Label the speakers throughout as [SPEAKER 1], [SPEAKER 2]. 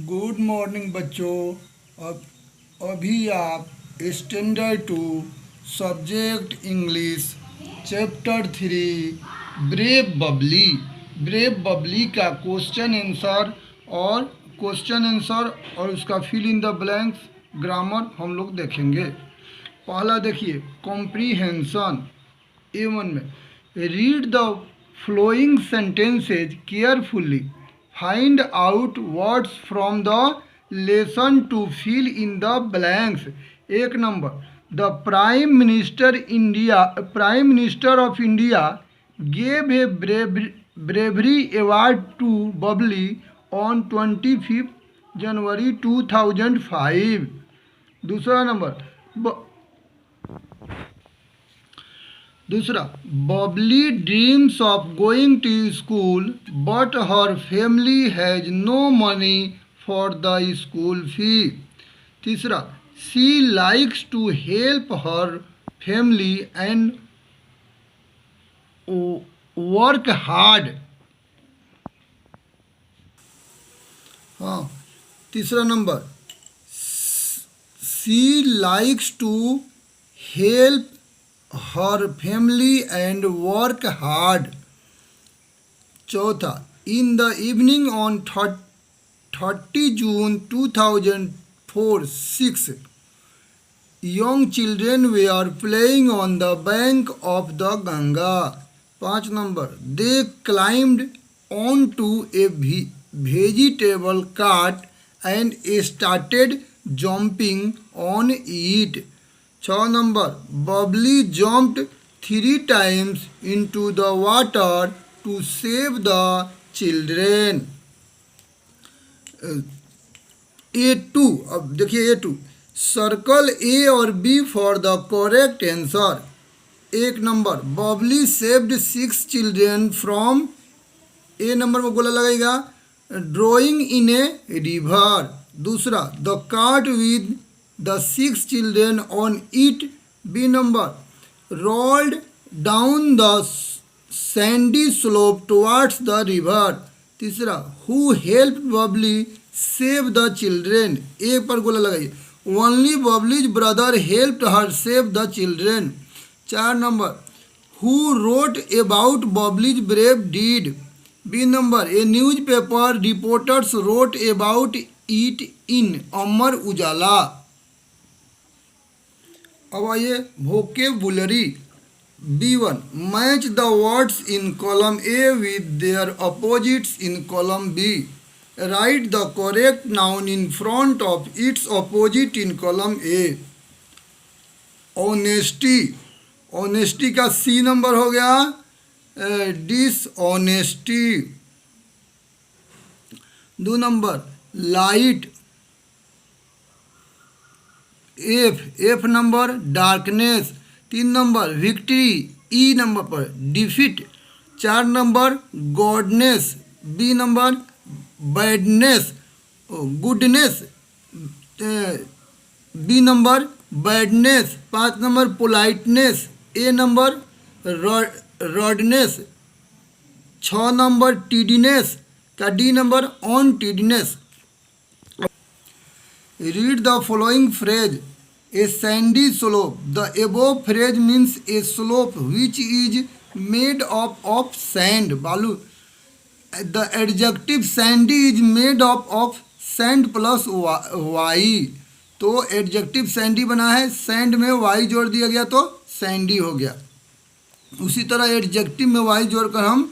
[SPEAKER 1] Good morning बच्चों। अब अभी आप standard two subject English chapter 3 brave Babli का क्वेश्चन आंसर और उसका fill in the blanks grammar हम लोग देखेंगे। पहला देखिए कॉम्प्रीहेंशन A1 में read the following sentences carefully, find out words from the lesson to fill in the blanks. एक नंबर the prime minister of India gave a bravery award to Babli on 25 January 2005। दूसरा Babli dreams of going to school but her family has no money for the school fee. तीसरा she likes to help her family and work hard. हाँ, तीसरा number she likes to help her family and work hard। चौथा in the evening on 30 June 2004 6 young children were playing on the bank of the Ganga। 5 number they climbed onto a vegetable cart and started jumping on it। 6 number Babli jumped 3 times into the water to save the children। A2, अब देखिए A2 circle A और B for the correct answer. एक नंबर Babli saved 6 children from, A number में गोला लगेगा drowning in a river. दूसरा the cart with the 6 children on it, B number rolled down the sandy slope towards the river। तीसरा who helped Bubbly save the children, ए पर गोला लगाइए only Bubbly's brother helped her save the children। 4 number who wrote about Bubbly's brave deed, B number a newspaper reporters wrote about it in Amar Ujala. अब आइए vocabulary B1 match the words in column A with their opposites in column B, write the correct noun in front of its opposite in column A. Honesty का C number हो गया dishonesty. 2 number light, F number darkness. 3 number victory, E number पर defeat. 4 number goodness, B number badness goodness, B number badness. 5 number politeness, A number रॉडनेस। 6 number tidiness का D number untidiness. Read the following phrase. A sandy slope. The above phrase means a slope which is made up of sand, balu. The adjective sandy is made up of sand plus y। तो adjective sandy बना है, sand में y जोड़ दिया गया तो sandy हो गया। उसी तरह adjective में y जोड़कर हम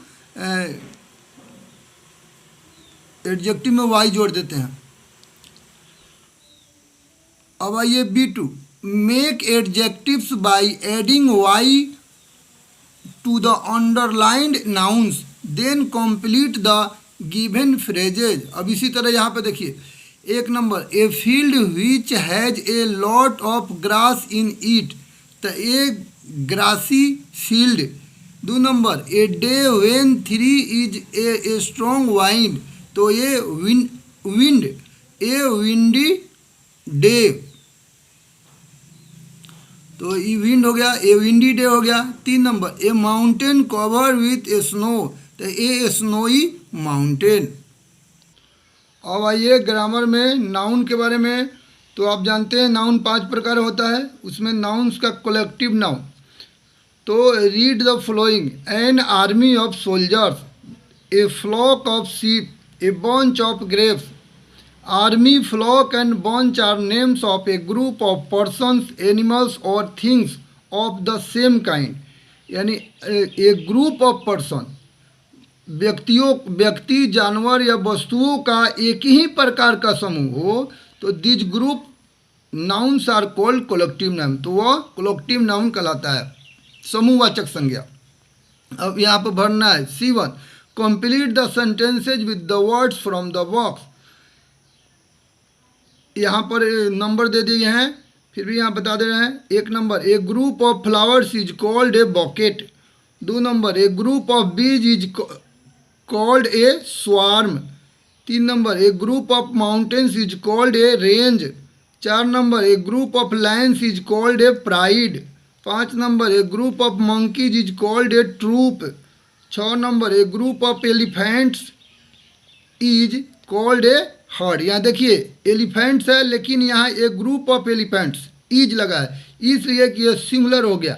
[SPEAKER 1] adjective में y जोड़ देते हैं। अब आइए B2 make adjectives by adding y to the underlined nouns then complete the given phrases. अब इसी तरह यहाँ पे देखिए एक number a field which has a lot of grass in it, तो a grassy field. 2 number a day when 3 is a strong wind, तो ये विंड ए विंडी डे, तो ये विंड हो गया, ए विंडी डे हो गया। 3 number A mountain cover with A snow, तो ए स्नोई माउंटेन। अब आइए ग्रामर में नाउन के बारे में। तो आप जानते हैं नाउन 5 प्रकार होता है, उसमें नाउन्स का कलेक्टिव नाउन। तो read the following, an army of soldiers, a flock of sheep, a bunch of grapes. Army, flock and bunch are names of a group of persons, animals और things of the same kind. यानी a group of person, व्यक्ति, जानवर या वस्तुओं का एक ही प्रकार का समूह हो, तो this group nouns are called collective noun. तो वह कलेक्टिव नाउन कहलाता है, समूहवाचक संज्ञा। अब यहाँ पर भरना है C1, complete the sentences with the words from the box. यहाँ पर नंबर दे दिए हैं, फिर भी यहाँ बता दे रहे हैं। 1 number, a group of flowers is called a bouquet. 2 number, a group of bees is called a swarm. 3 number, a group of mountains is called a range. 4 number, a group of lions is called a pride. 5 number, a group of monkeys is called a troop. 6 number, a group of elephants is called a herd. यहाँ देखिए elephants है, लेकिन यहाँ ए group of elephants is लगा है, इसलिए कि यह सिंगुलर हो गया,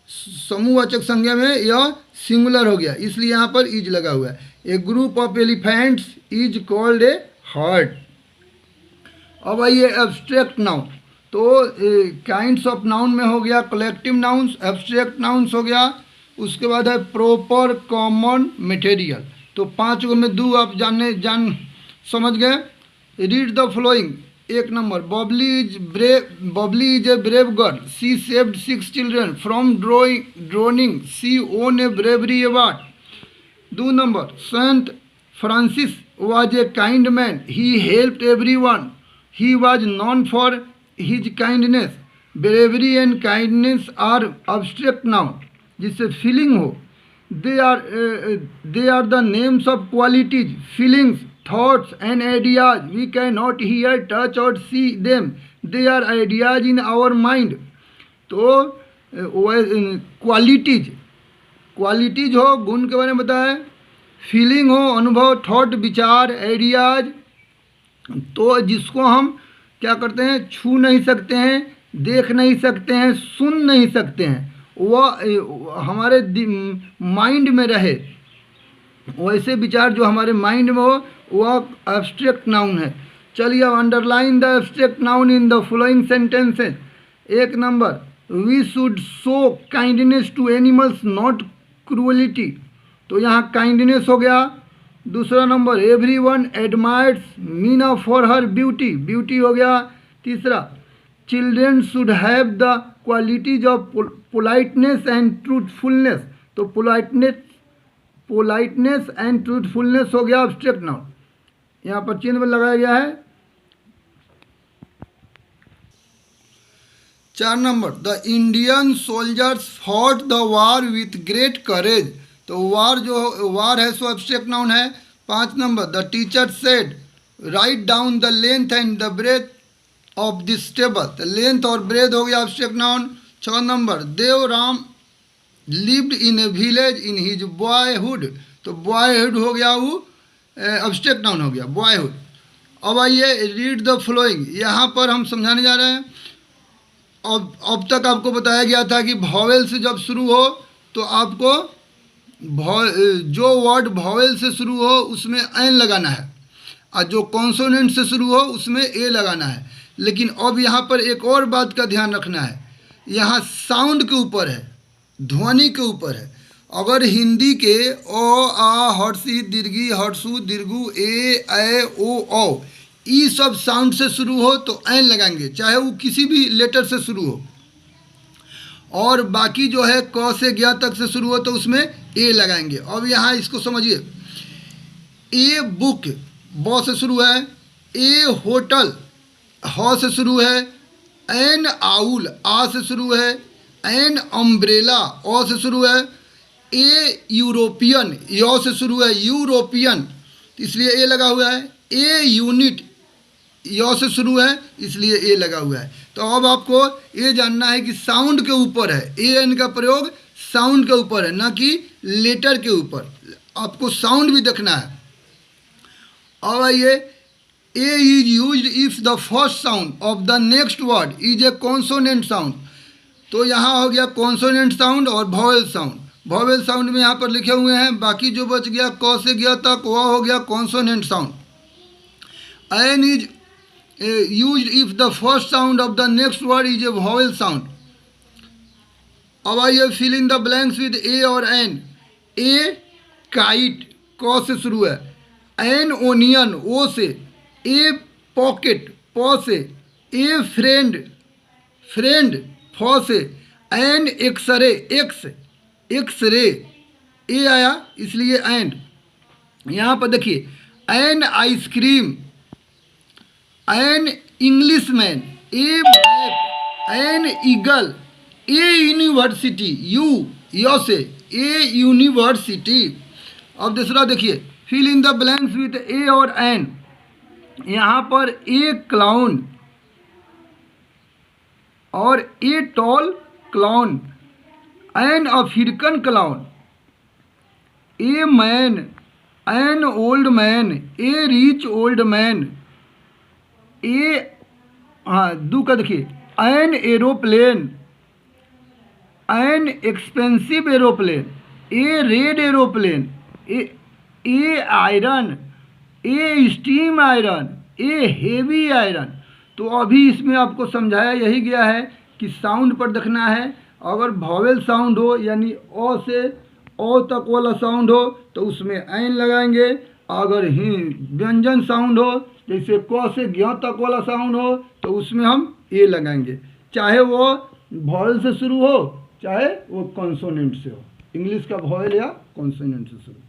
[SPEAKER 1] समूहवाचक संज्ञा में यह सिंगुलर हो गया, इसलिए यहाँ पर इज लगा हुआ है। A group of elephants is called a herd. अब आइए एब्स्ट्रैक्ट नाउन। तो काइंड्स ऑफ नाउन में हो गया कलेक्टिव नाउन्स, एब्स्ट्रैक्ट नाउन्स हो गया, उसके बाद है प्रॉपर कॉमन मटेरियल। तो 5 को में 2 आप समझ गए। Read the following. 1 number, Babli is a brave girl, she saved 6 children from drowning, she won a bravery award. 2 number, Saint Francis was a kind man, he helped everyone, he was known for his kindness। bravery and kindness are abstract noun, जिससे feeling हो। they are the names of qualities, feelings, thoughts and ideas, we cannot hear, touch or see them, they are ideas in our mind। तो qualities हो, गुण के बारे में बताया, feeling हो, अनुभव, थॉट, विचार, आइडियाज, तो जिसको हम क्या करते हैं, छू नहीं सकते हैं, देख नहीं सकते हैं, सुन नहीं सकते हैं, वह हमारे माइंड में रहे, वैसे विचार जो हमारे माइंड में हो, वह एब्स्ट्रैक्ट नाउन है। चलिए अब underline the abstract noun in the following sentences. 1 number, we should show kindness to animals not cruelty. तो यहाँ काइंडनेस हो गया। 2 number, everyone admires Meena for her beauty, beauty हो गया। 3, children should have the qualities of politeness and truthfulness. तो politeness and truthfulness हो गया abstract noun, यहाँ पर चिन्ह लगाया गया है। 4 number, the Indian soldiers fought the war with great courage. तो वार है सो एब्स्ट्रैक्ट नाउन है। 5 number, the teacher said write down the length and the breadth of this table. तो लेंथ और ब्रेथ हो गया abstract noun. 6 number, Devram lived in a village in his boyhood. तो boyhood हो गया, वो एब्स्ट्रैक्ट नाउन हो गया, बॉयहुड। अब आइए रीड द फ्लोइंग। यहाँ पर हम समझाने जा रहे हैं। अब तक आपको बताया गया था कि वॉवेल से जब शुरू हो तो आपको जो वर्ड वॉवेल से शुरू हो उसमें एन लगाना है, और जो कॉन्सोनेंट से शुरू हो उसमें ए लगाना है। लेकिन अब यहाँ पर एक और बात का ध्यान रखना है, यहाँ साउंड के ऊपर है, ध्वनि के ऊपर है। अगर हिंदी के ओ, आ, हर्षी, दीर्घी, हर्षु, दीर्घु, ए, ओ, औ, ये सब साउंड से शुरू हो तो एन लगाएंगे, चाहे वो किसी भी लेटर से शुरू हो। और बाकी जो है क से ज्ञ तक से शुरू हो तो उसमें ए लगाएंगे। अब यहाँ इसको समझिए, ए बुक ब से शुरू है, ए होटल ह से शुरू है, एन आउल आ से शुरू है, एन अम्ब्रेला ओ से शुरू है, ए यूरोपियन य से शुरू है, यूरोपियन इसलिए ए लगा हुआ है, ए यूनिट य से शुरू है इसलिए ए लगा हुआ है। तो अब आपको ये जानना है कि साउंड के ऊपर है, ए एन का प्रयोग साउंड के ऊपर है, ना कि लेटर के ऊपर। आपको साउंड भी देखना है। अब आइए a is used if the first sound of the next word is a consonant sound. तो यहाँ हो गया कॉन्सोनेंट साउंड और वॉवेल साउंड। वॉवेल साउंड में यहाँ पर लिखे हुए हैं, बाकी जो बच गया क से गया तक वह हो गया consonant sound. An is used if the first sound of the next word is a vowel sound. अब आइए fill in the blanks with a और एन। ए काइट क से शुरू है, एन ओनियन ओ से, ए पॉकेट प से, ए फ्रेंड फ्रेंड फ से, एन एक्सरे एक्स एक्सरे ए आया इसलिए एंड। यहाँ पर देखिए an ice cream, an English man, a map, an eagle, a university U यो से, ए यूनिवर्सिटी। अब दूसरा देखिए fill in the blanks with a और एन। यहाँ पर ए क्लाउन और a tall clown, an African clown, a man, an old man, a rich old man, a दू का देखिए an aeroplane, an expensive aeroplane, A red aeroplane, A iron, A steam iron, A heavy iron. तो अभी इसमें आपको समझाया यही गया है कि साउंड पर देखना है। अगर वॉवेल साउंड हो यानी अ से ओ तक वाला साउंड हो तो उसमें एन लगाएंगे। अगर ही व्यंजन साउंड हो जैसे क से ज्ञ तक वाला साउंड हो तो उसमें हम ए लगाएंगे, चाहे वो वॉवेल से शुरू हो चाहे वो कॉन्सोनेंट से हो। इंग्लिश का वॉवेल या कॉन्सोनेंट से शुरू।